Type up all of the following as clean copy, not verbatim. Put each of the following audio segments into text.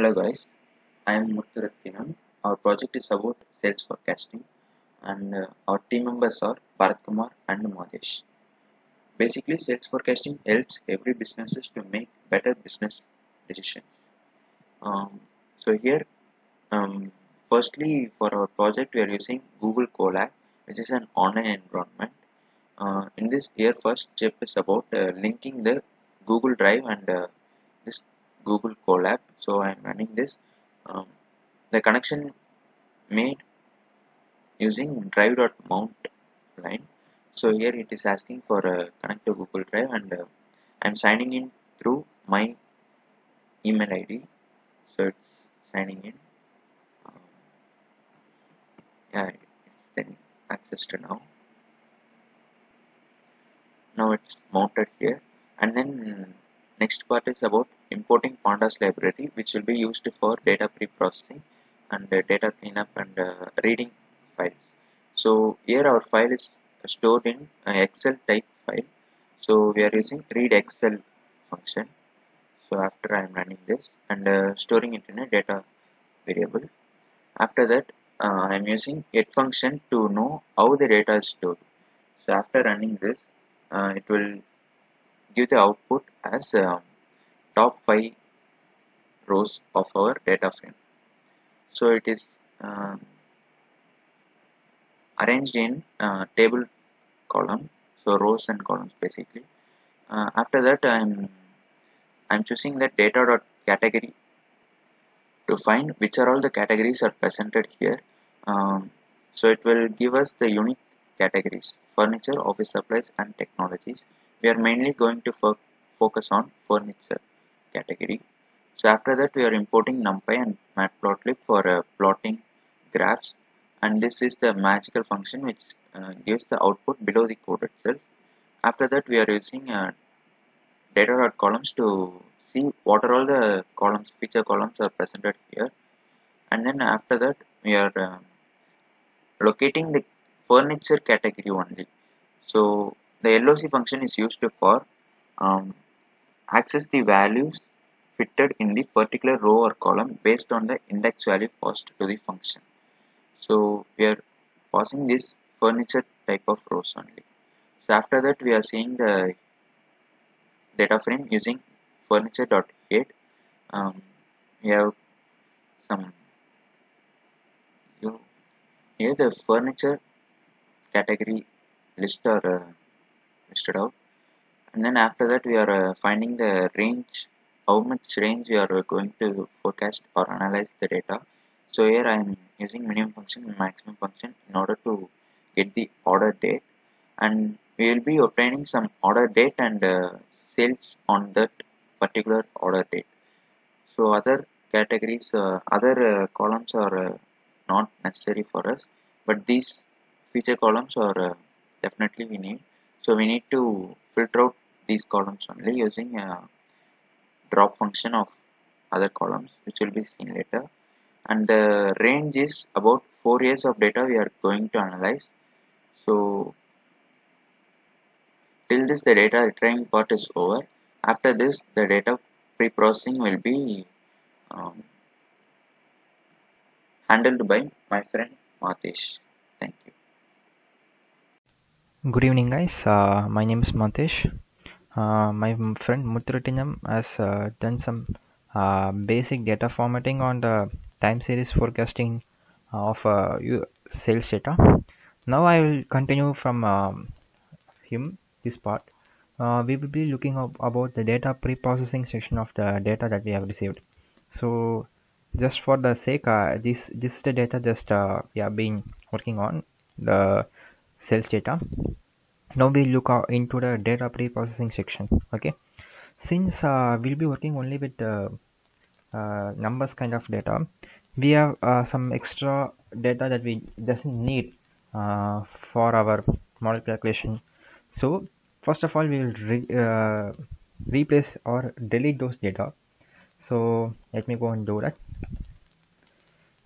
Hello guys, I am Murthurathinam. Our project is about sales forecasting and our team members are Bharat Kumar and Mahesh. Basically, sales forecasting helps every businesses to make better business decisions. Um, so here, um, firstly for our project we are using Google Colab, which is an online environment. In this here first step is about linking the Google Drive and this Google Colab. So I am running this. Um, the connection made using drive.mount line. So here it is asking for a connect to Google Drive and I'm signing in through my email ID. So it's signing in. Um, yeah, it's then accessed now. Now it's mounted here. And then next part is about importing pandas library, which will be used for data pre-processing and data cleanup and reading files. So here our file is stored in Excel type file. So we are using read Excel function. So after I am running this and storing it in a data variable. After that I am using get function to know how the data is stored. So after running this, it will give the output as top 5 rows of our data frame. So it is arranged in table column, so rows and columns basically. After that, I'm choosing the data dot category to find which are all the categories are presented here. So it will give us the unique categories: furniture, office supplies, and technologies. We are mainly going to focus on furniture category. So after that we are importing NumPy and Matplotlib for plotting graphs, and this is the magical function which gives the output below the code itself. After that we are using data.columns to see what are all the columns, feature columns are presented here, and then after that we are locating the furniture category only. So the LOC function is used for um, access the values fitted in the particular row or column based on the index value passed to the function. So we are passing this furniture type of rows only. So after that we are seeing the data frame using furniture.head. We have some here the furniture category list are listed out, and then after that we are finding the range, how much range we are going to forecast or analyze the data. So here I am using minimum function and maximum function in order to get the order date, and we will be obtaining some order date and sales on that particular order date. So other categories, other columns are not necessary for us, but these feature columns are definitely we need. So we need to filter out these columns only using a drop function of other columns, which will be seen later. And the range is about 4 years of data we are going to analyze. So till this the data retrieval part is over. After this the data pre-processing will be um, handled by my friend Matesh. Thank you. Good evening, guys. My name is Matesh. My friend Muthuratinam has done some basic data formatting on the time series forecasting of sales data. Now I will continue from him this part. We will be looking about the data pre-processing section of the data that we have received. So, just for the sake, this is the data just we have been working on the sales data. Now we look into the data pre-processing section. Okay, since we'll be working only with the numbers kind of data, we have some extra data that we doesn't need for our model calculation. So first of all we will replace or delete those data. So let me go and do that.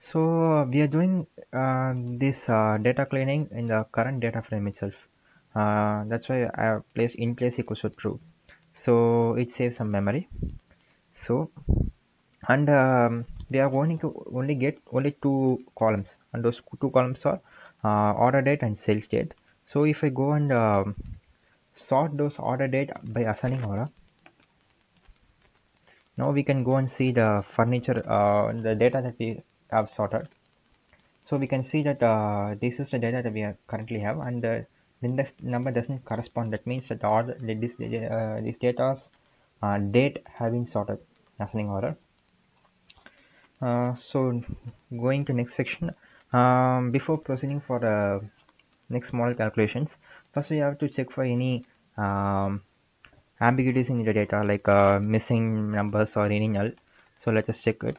So we are doing this data cleaning in the current data frame itself. That's why I have placed in place equals to true. So it saves some memory. So and we are going to only get only two columns, and those two columns are order date and sales date. So if I go and sort those order date by ascending order, now we can go and see the furniture, the data that we have sorted. So we can see that this is the data that we currently have, and the index number doesn't correspond. That means that order this data's date have been sorted ascending order. So going to next section, before proceeding for the next model calculations, first we have to check for any ambiguities in the data, like missing numbers or any null. So let us check it.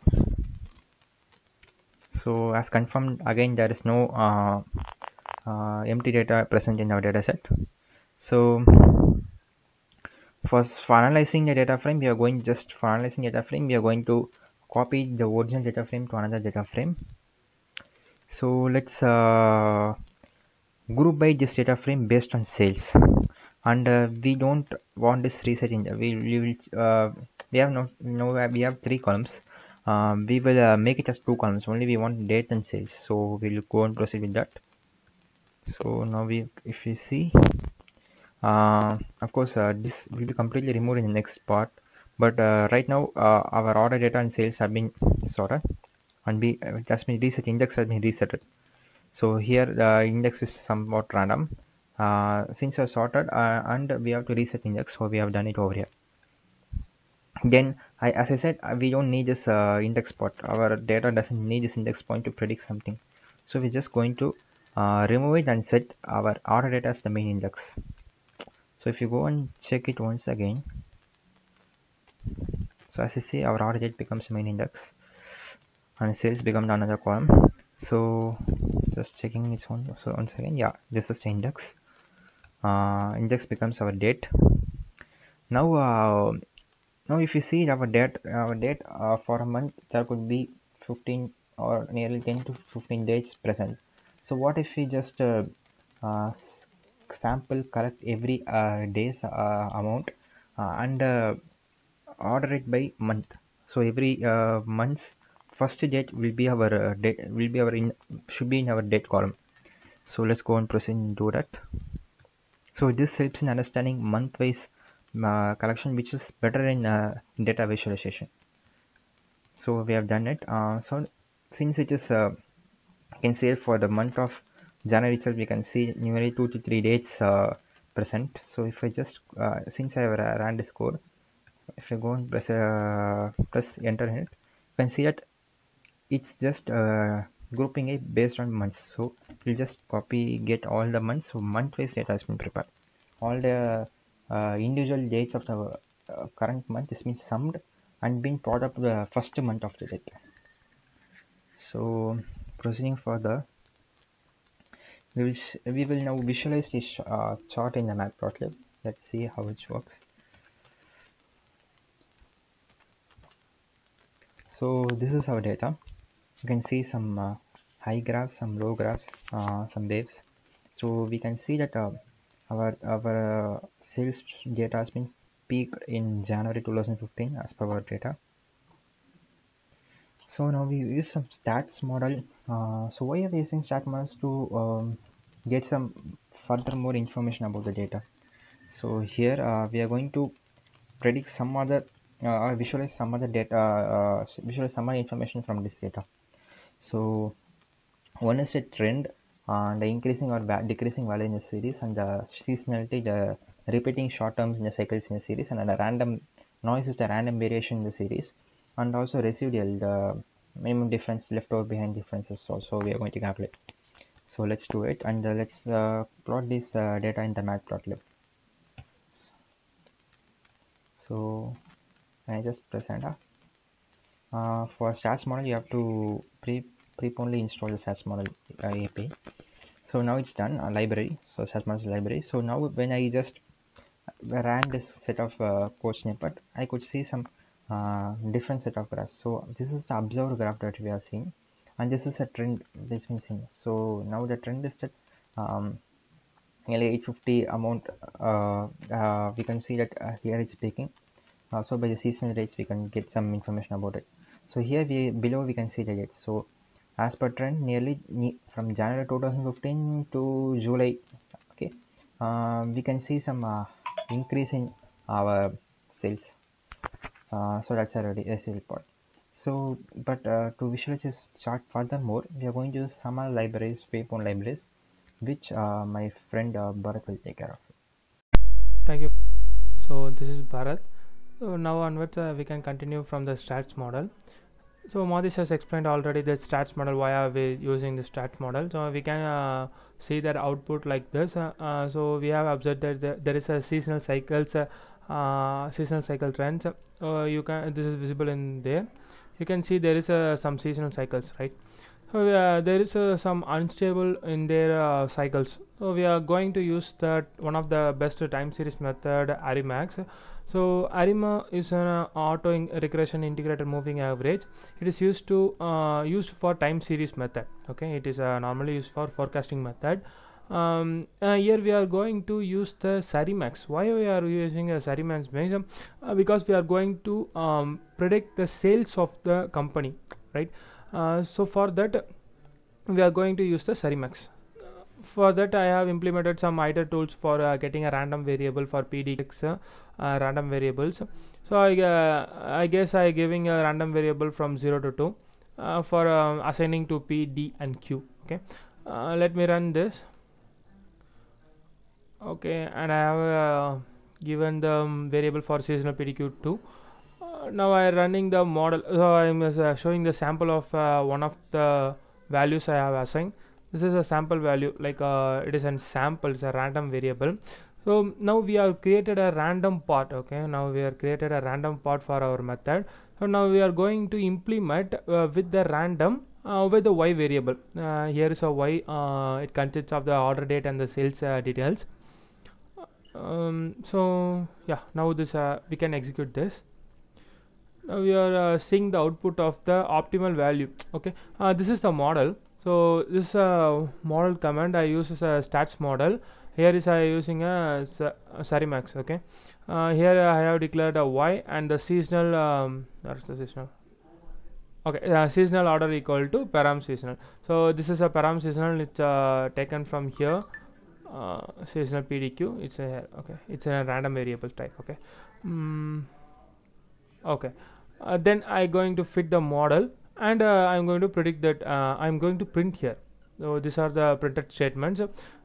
So as confirmed, again there is no empty data present in our data set. So for analyzing the data frame, we are going to copy the original data frame to another data frame. So let's group by this data frame based on sales, and we don't want this reset in we have we have three columns. We will make it as two columns only. We want date and sales, so we'll go and proceed with that. So now if you see, of course this will be completely removed in the next part, but right now our order data and sales have been sorted, and it has been reset. Index has been resetted. So here the index is somewhat random, since we are sorted, and we have to reset index, so we have done it over here. Then as I said, we don't need this index part. Our data doesn't need this index point to predict something, so we're just going to remove it and set our order data as the main index. So if you go and check it once again, so as you see, our order date becomes main index and sales becomes another column. So just checking this one. So once again, yeah, this is the index. Index becomes our date. Now if you see our date for a month, there could be 15 or nearly 10 to 15 days present. So what if we just uh, sample collect every day's amount, and order it by month? So every month's first date will be our date, should be in our date column. So let's go and proceed and do that. So this helps in understanding month-wise collection, which is better in data visualization. So we have done it. So since it is, you can say for the month of January itself, we can see nearly 2 to 3 dates present. So if I just, since I have ran this code, if I go and press enter in it, you can see that it's just grouping it based on months. So we'll just get all the months. So month-wise data has been prepared. All the individual dates of the current month is been summed and been brought up to the first month of the date. So proceeding further, we will now visualize this chart in the matplotlib. Let's see how it works. So this is our data. You can see some high graphs, some low graphs, some waves. So we can see that our sales data has been peaked in January 2015 as per our data. So now we use some stats model. So why are we using stat models to get some further more information about the data? So here we are going to predict some other or visualize some other data, visualize some other information from this data. So one is a trend, the increasing or decreasing value in the series, and the seasonality, the repeating short terms in the cycles in the series, and the random noise is the random variation in the series, and also residual, the minimum difference left over behind differences also we are going to calculate. So let's do it, and let's plot this data in the matplotlib. So I just press enter. For stats model, you have to only install the stats model API. So now it's done, a library. So stats model library. So now when I just ran this set of code snippet, I could see some different set of graphs. So this is the observed graph that we have seen, and this is a trend that's been seen. So now the trend is that nearly 850 amount. We can see that here it's peaking. Also by the seasonal rates, we can get some information about it. So here below we can see the dates. So as per trend, nearly from January 2015 to July, okay, we can see some increase in our sales. So that's already a sales report. So, but to visualize this chart furthermore, we are going to use some libraries, Waypoint libraries, which my friend Bharat will take care of. Thank you. So this is Bharat. So now onwards we can continue from the stats model. So Madish has explained already the stats model, why are we using the stats model. So we can see that output like this. So we have observed that there is a seasonal cycles, seasonal cycle trends. You can, this is visible in there. You can see there is some seasonal cycles, right? So there is some unstable in their cycles. So we are going to use that one of the best time series method, Arimax. So Arima is an auto regression integrated moving average. It is used to used for time series method. Okay, it is normally used for forecasting method. Here we are going to use the Sarimax. Why we are using a Sarimax? Because we are going to predict the sales of the company, right? So for that we are going to use the Sarimax. For that I have implemented some ITER tools for getting a random variable for PDX random variables. So I guess I giving a random variable from 0 to 2 for assigning to P, D and Q. Okay, let me run this. Okay, and I have given the variable for seasonal PDQ2. Now I am running the model. So I am showing the sample of one of the values I have assigned. This is a sample value, like it is a sample, it's a random variable. So now we have created a random part. Okay, now we have created a random part for our method. So now we are going to implement with the random with the y variable. Here is a y. It consists of the order date and the sales details. So yeah, now this we can execute this. Now we are seeing the output of the optimal value. Okay, this is the model. So this model command I use as a stats model. Here is I using a Sarimax. Okay, here I have declared a y and the seasonal. That's the seasonal. Okay, seasonal order equal to param seasonal. So this is a param seasonal. It's taken from here. Seasonal PDQ. It's a okay. It's a random variable type. Okay. Okay. Then I'm going to fit the model, and I'm going to predict that I'm going to print here. So these are the printed statements.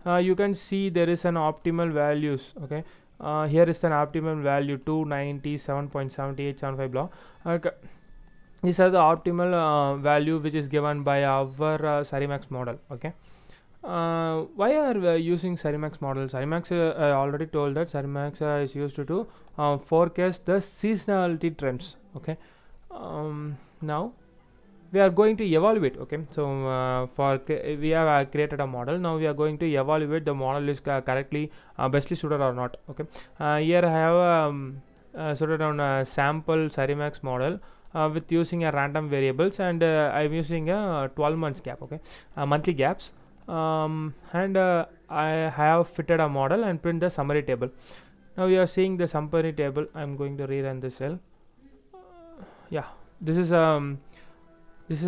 You can see there is an optimal values. Okay. Here is an optimal value 297.7875 blah. Okay. These are the optimal value which is given by our Sarimax model. Okay. Why are we using Sarimax model? Sarimax, I already told that Sarimax is used to forecast the seasonality trends. Okay. Now we are going to evaluate. Okay, so we have created a model. Now we are going to evaluate the model is correctly bestly suited or not. Okay, here I have suited on a sample Sarimax model with using a random variables, and I'm using a 12 months gap. Okay, monthly gaps. And I have fitted a model and print the summary table. Now we are seeing the summary table. I'm going to rerun this cell. Yeah, this is a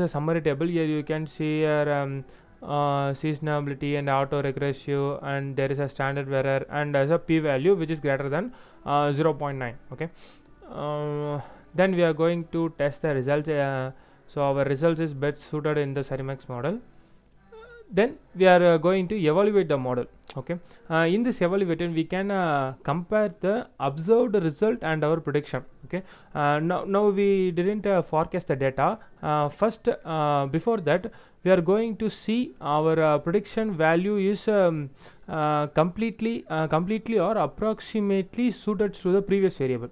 summary table. Here you can see here seasonality and auto regressive, and there is a standard error and as a p-value which is greater than 0.9. Okay, then we are going to test the results. So our results is best suited in the Sarimax model. Then we are going to evaluate the model. Okay, in this evaluation we can compare the observed result and our prediction. Okay, now we didn't forecast the data first. Before that we are going to see our prediction value is completely or approximately suited to the previous variable,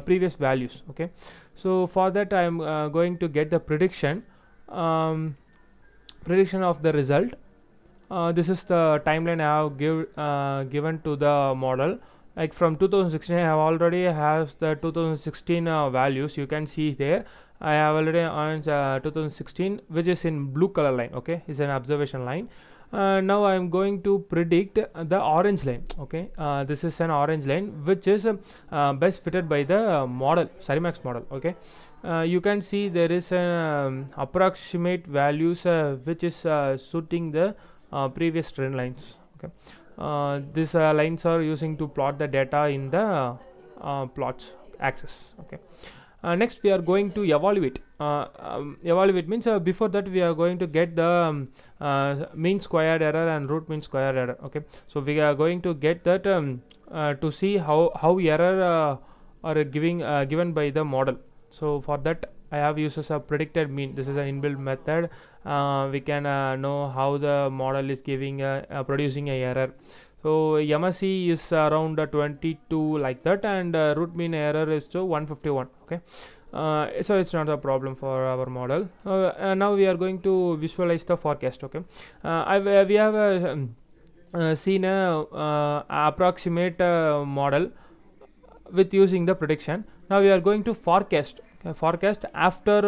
previous values. Okay, so for that I am going to get the prediction of the result. This is the timeline I have given to the model. Like from 2016 I have already has the 2016 values. You can see there I have already on 2016, which is in blue color line. Okay, is an observation line. Now I am going to predict the orange line. Okay, this is an orange line which is best fitted by the model, Sarimax model. Okay, you can see there is an approximate values which is suiting the previous trend lines. Okay, these lines are using to plot the data in the plots axis. Okay, next we are going to evaluate. Evaluate means before that we are going to get the mean squared error and root mean squared error. Okay, so we are going to get that to see how error are given by the model. So for that I have uses a predicted mean. This is an inbuilt method. We can know how the model is giving producing a error. So MSE is around 22 like that, and root mean error is to 151. Okay, so it's not a problem for our model. And now we are going to visualize the forecast. Okay, we have seen a approximate model with using the prediction. Now we are going to forecast. Okay, forecast after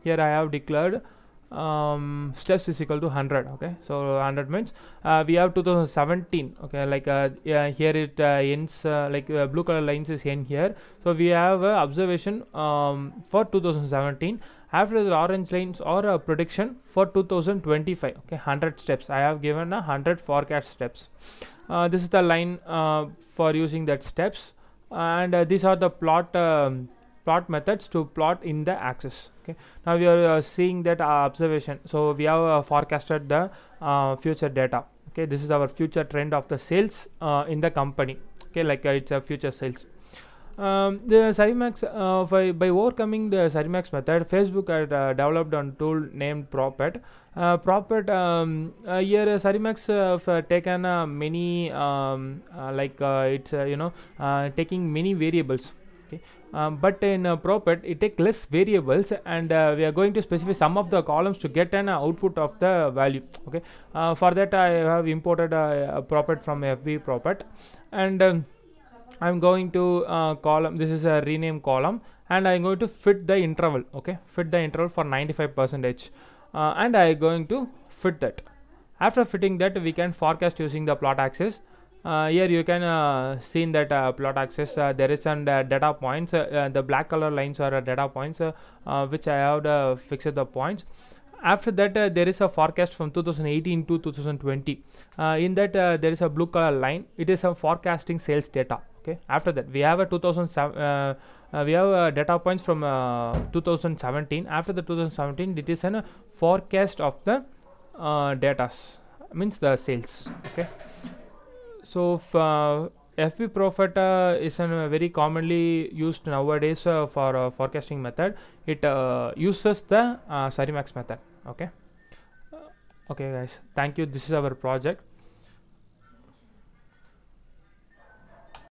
here I have declared steps is equal to 100. Okay, so 100 means we have 2017. Okay, like yeah, here it ends like blue color lines is in here. So we have observation for 2017. After the orange lines or a prediction for 2025. Okay, 100 steps. I have given 100 forecast steps. This is the line for using that steps, and these are the plot methods to plot in the axis. Okay, now we are seeing that observation. So we have forecasted the future data. Okay, this is our future trend of the sales in the company. Okay, like it's a future sales. The Sarimax by overcoming the Sarimax method, Facebook had developed a tool named Propet. Propet here Sarimax have taken many like it's taking many variables. Okay, but in Propet it take less variables, and we are going to specify some of the columns to get an output of the value. Okay, for that I have imported a Propet from FB Propet, and I'm going to column, this is a rename column, and I'm going to fit the interval. Okay, fit the interval for 95%, and I'm going to fit that. After fitting that, we can forecast using the plot axis. Here you can see in that plot axis there is some data points. The black color lines are data points which I have fixed the points. After that there is a forecast from 2018 to 2020. In that there is a blue color line. It is a forecasting sales data. Okay, after that we have a 2007 we have data points from 2017. After the 2017 it is a forecast of the data, means the sales. Okay, so FB Prophet is a very commonly used nowadays for forecasting method. It uses the Sarimax method. Okay, okay guys, thank you. This is our project.